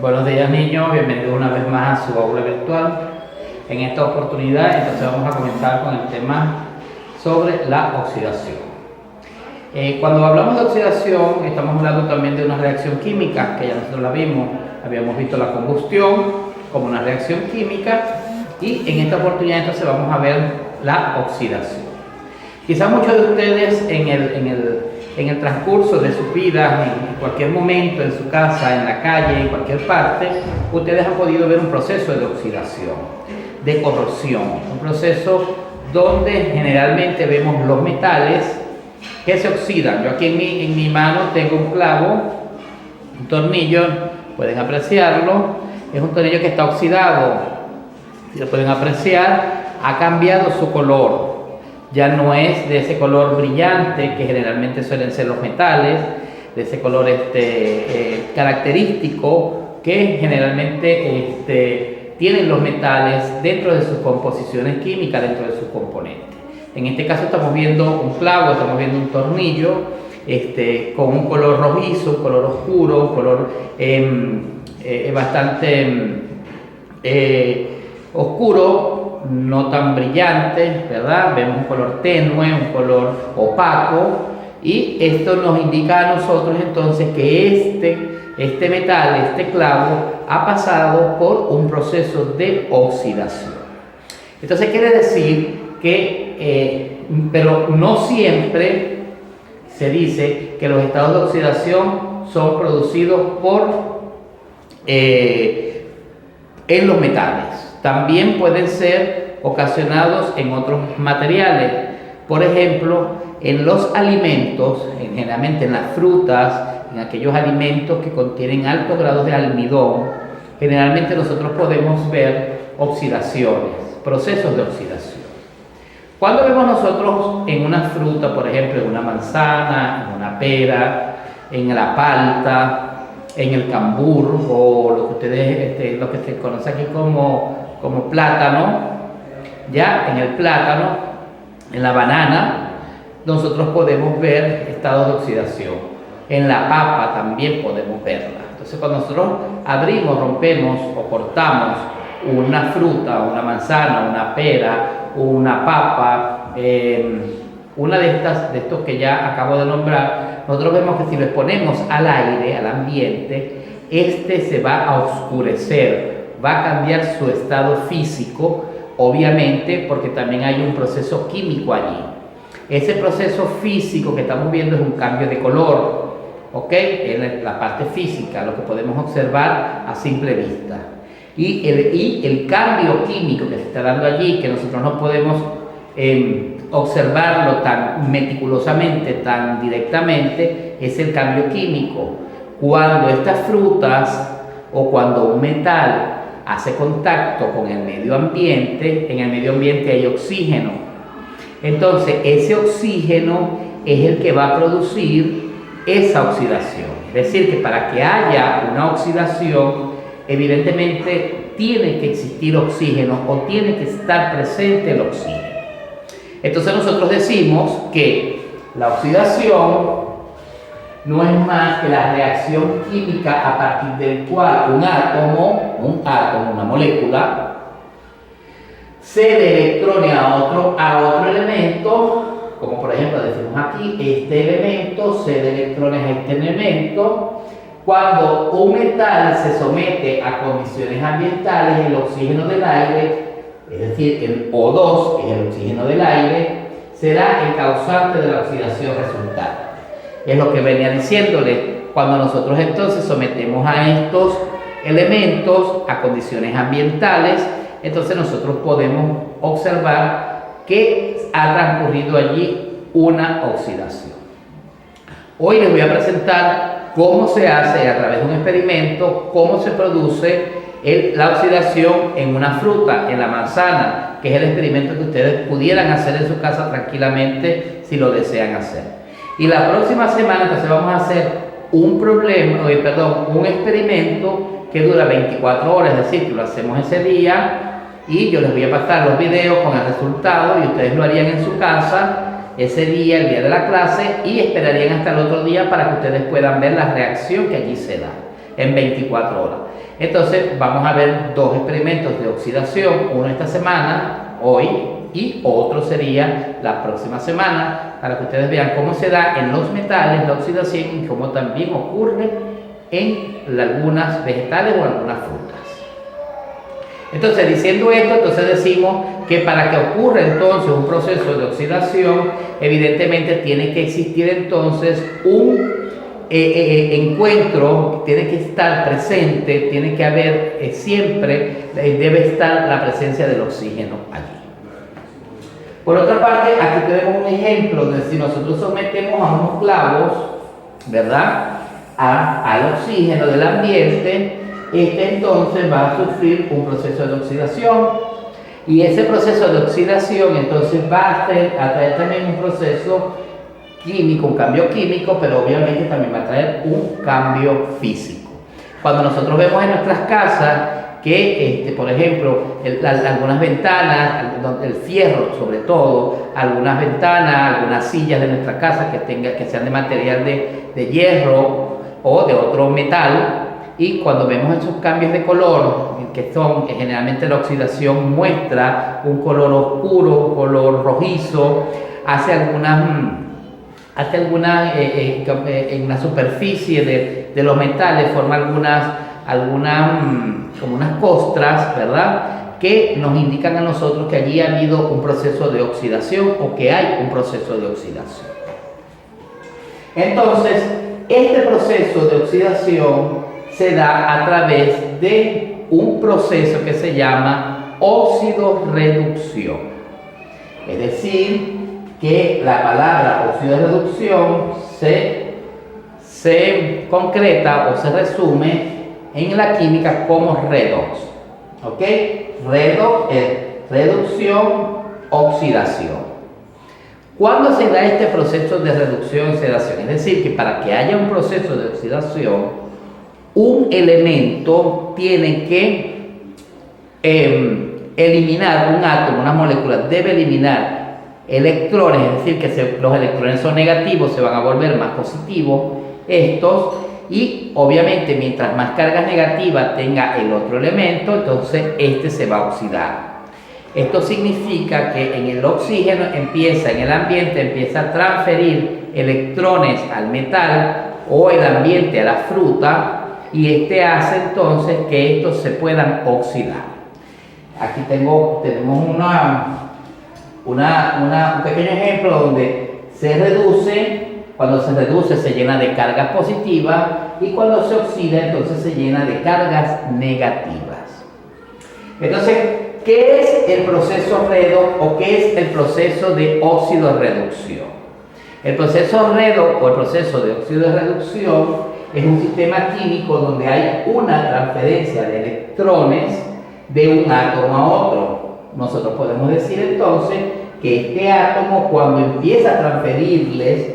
Buenos días niños, bienvenidos una vez más a su aula virtual. En esta oportunidad entonces vamos a comenzar con el tema sobre la oxidación. Cuando hablamos de oxidación estamos hablando también de una reacción química que ya nosotros la vimos. Habíamos visto la combustión como una reacción química y en esta oportunidad entonces vamos a ver la oxidación. Quizás muchos de ustedes en el transcurso de sus vidas, en cualquier momento, en su casa, en la calle, en cualquier parte, ustedes han podido ver un proceso de oxidación, de corrosión, un proceso donde generalmente vemos los metales que se oxidan. Yo aquí en mi mano tengo un clavo, un tornillo, pueden apreciarlo, es un tornillo que está oxidado, si lo pueden apreciar, ha cambiado su color. Ya no es de ese color brillante que generalmente suelen ser los metales, de ese color característico que generalmente tienen los metales dentro de sus composiciones químicas, dentro de sus componentes. En este caso estamos viendo un clavo, estamos viendo un tornillo con un color rojizo, un color oscuro, un color bastante oscuro, no tan brillante, ¿verdad? Vemos un color tenue, un color opaco, y esto nos indica a nosotros entonces que este metal, este clavo, ha pasado por un proceso de oxidación. Entonces quiere decir que, pero no siempre se dice que los estados de oxidación son producidos en los metales. También pueden ser ocasionados en otros materiales. Por ejemplo, en los alimentos, generalmente en las frutas, en aquellos alimentos que contienen altos grados de almidón, generalmente nosotros podemos ver oxidaciones, procesos de oxidación. Cuando vemos nosotros en una fruta, por ejemplo, en una manzana, en una pera, en la palta, en el cambur, o lo que se conoce aquí como plátano, ya en el plátano, en la banana, nosotros podemos ver estados de oxidación. En la papa también podemos verla. Entonces, cuando nosotros abrimos, rompemos o cortamos una fruta, una manzana, una pera, una papa, una de estos que ya acabo de nombrar, nosotros vemos que si lo exponemos al aire, al ambiente, se va a oscurecer, va a cambiar su estado físico, obviamente porque también hay un proceso químico allí. Ese proceso físico que estamos viendo es un cambio de color, ¿ok? En la parte física, lo que podemos observar a simple vista. Y el cambio químico que se está dando allí, que nosotros no podemos observarlo tan meticulosamente, tan directamente, es el cambio químico. Cuando estas frutas o cuando un metal hace contacto con el medio ambiente, en el medio ambiente hay oxígeno. Entonces, ese oxígeno es el que va a producir esa oxidación. Es decir, que para que haya una oxidación, evidentemente tiene que existir oxígeno o tiene que estar presente el oxígeno. Entonces nosotros decimos que la oxidación no es más que la reacción química a partir del cual un átomo, una molécula, cede electrones a otro elemento, como por ejemplo decimos aquí, este elemento cede electrones a este elemento. Cuando un metal se somete a condiciones ambientales, el oxígeno del aire, es decir, el O2, que es el oxígeno del aire, será el causante de la oxidación resultante. Es lo que venía diciéndole, cuando nosotros entonces sometemos a estos elementos a condiciones ambientales, entonces nosotros podemos observar que ha transcurrido allí una oxidación. Hoy les voy a presentar cómo se hace a través de un experimento, cómo se produce la oxidación en una fruta, en la manzana, que es el experimento que ustedes pudieran hacer en su casa tranquilamente si lo desean hacer. Y la próxima semana entonces vamos a hacer un experimento que dura 24 horas, es decir, que lo hacemos ese día y yo les voy a pasar los videos con el resultado y ustedes lo harían en su casa ese día, el día de la clase, y esperarían hasta el otro día para que ustedes puedan ver la reacción que allí se da. en 24 horas. Entonces vamos a ver dos experimentos de oxidación, uno esta semana, hoy, y otro sería la próxima semana, para que ustedes vean cómo se da en los metales la oxidación y cómo también ocurre en algunas vegetales o algunas frutas. Entonces, diciendo esto, entonces decimos que para que ocurra entonces un proceso de oxidación, evidentemente tiene que existir entonces un encuentro, tiene que estar presente, tiene que haber siempre, debe estar la presencia del oxígeno allí. Por otra parte, aquí tenemos un ejemplo de si nosotros sometemos a unos clavos, ¿verdad?, al oxígeno del ambiente, entonces va a sufrir un proceso de oxidación, y ese proceso de oxidación entonces va a traer también un proceso químico, un cambio químico, pero obviamente también va a traer un cambio físico. Cuando nosotros vemos en nuestras casas que, por ejemplo, algunas ventanas, el fierro sobre todo, algunas ventanas, algunas sillas de nuestra casa que sean de material de hierro o de otro metal, y cuando vemos esos cambios de color, que son generalmente la oxidación muestra un color oscuro, un color rojizo, hace algunas en la superficie de los metales forma como unas costras, ¿verdad?, que nos indican a nosotros que allí ha habido un proceso de oxidación o que hay un proceso de oxidación. Entonces, este proceso de oxidación se da a través de un proceso que se llama óxido-reducción. Es decir, que la palabra óxido-reducción se concreta o se resume en la química como redox. ¿Ok? Redox es reducción, oxidación. ¿Cuándo se da este proceso de reducción y oxidación? Es decir, que para que haya un proceso de oxidación, un elemento tiene que eliminar, un átomo, una molécula debe eliminar electrones, es decir, que los electrones son negativos, se van a volver más positivos estos, y obviamente mientras más cargas negativas tenga el otro elemento, entonces este se va a oxidar. Esto significa que en el oxígeno en el ambiente empieza a transferir electrones al metal o el ambiente a la fruta, y hace entonces que estos se puedan oxidar. Aquí tenemos un pequeño ejemplo donde se reduce, cuando se reduce se llena de cargas positivas, y cuando se oxida entonces se llena de cargas negativas. Entonces, ¿qué es el proceso redox o qué es el proceso de óxido-reducción? El proceso redox o el proceso de óxido-reducción es un sistema químico donde hay una transferencia de electrones de un átomo a otro. Nosotros podemos decir entonces que este átomo, cuando empieza a transferirles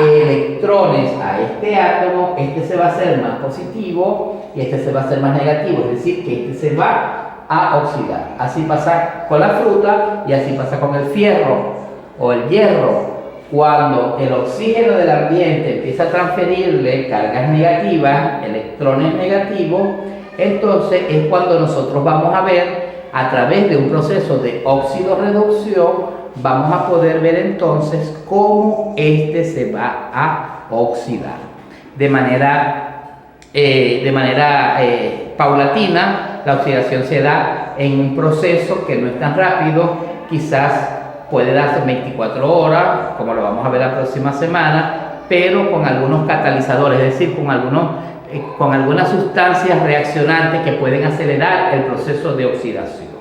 electrones a este átomo, este se va a hacer más positivo y este se va a hacer más negativo, es decir, que este se va a oxidar. Así pasa con la fruta y así pasa con el fierro o el hierro. Cuando el oxígeno del ambiente empieza a transferirle cargas negativas, electrones negativos, entonces es cuando nosotros vamos a ver, a través de un proceso de óxido-reducción, vamos a poder ver entonces cómo este se va a oxidar de manera paulatina. La oxidación se da en un proceso que no es tan rápido, quizás puede darse en 24 horas, como lo vamos a ver la próxima semana, pero con algunos catalizadores, es decir, con algunas sustancias reaccionantes que pueden acelerar el proceso de oxidación.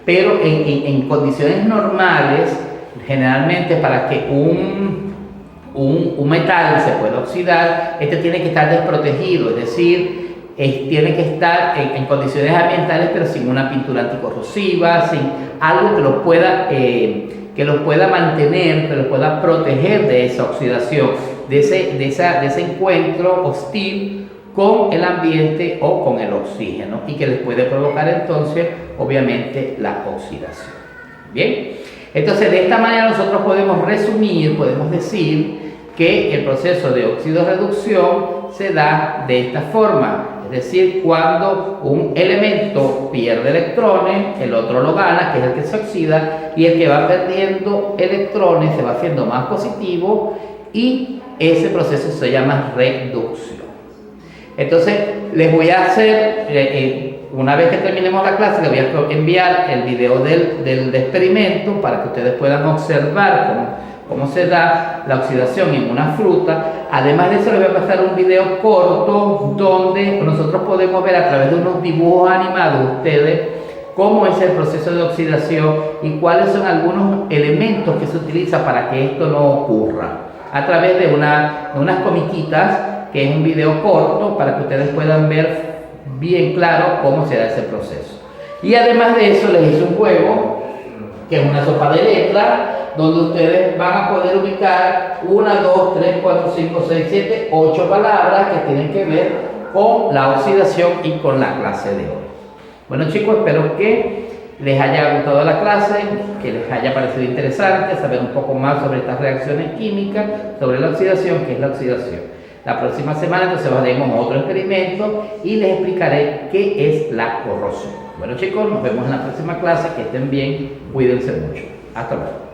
Pero en condiciones normales, generalmente para que un metal se pueda oxidar, este tiene que estar desprotegido, es decir, tiene que estar en condiciones ambientales, pero sin una pintura anticorrosiva, sin algo que los pueda mantener, que los pueda proteger de esa oxidación, de ese encuentro hostil con el ambiente o con el oxígeno, y que les puede provocar entonces, obviamente, la oxidación. Bien, entonces de esta manera nosotros podemos resumir, podemos decir que el proceso de óxido-reducción se da de esta forma. Es decir, cuando un elemento pierde electrones, el otro lo gana, que es el que se oxida, y el que va perdiendo electrones se va haciendo más positivo, y ese proceso se llama reducción. Entonces, les voy a hacer, una vez que terminemos la clase, les voy a enviar el video del experimento para que ustedes puedan observar cómo se da la oxidación en una fruta. Además de eso, les voy a pasar un video corto donde nosotros podemos ver a través de unos dibujos animados ustedes cómo es el proceso de oxidación y cuáles son algunos elementos que se utilizan para que esto no ocurra, a través de unas comiquitas, que es un video corto para que ustedes puedan ver bien claro cómo se da ese proceso. Y además de eso, les hice un juego que es una sopa de letras, donde ustedes van a poder ubicar 1, 2, 3, 4, 5, 6, 7, 8 palabras que tienen que ver con la oxidación y con la clase de hoy. Bueno, chicos, espero que les haya gustado la clase, que les haya parecido interesante saber un poco más sobre estas reacciones químicas, sobre la oxidación, qué es la oxidación. La próxima semana entonces haremos otro experimento y les explicaré qué es la corrosión. Bueno, chicos, nos vemos en la próxima clase, que estén bien, cuídense mucho. Hasta luego.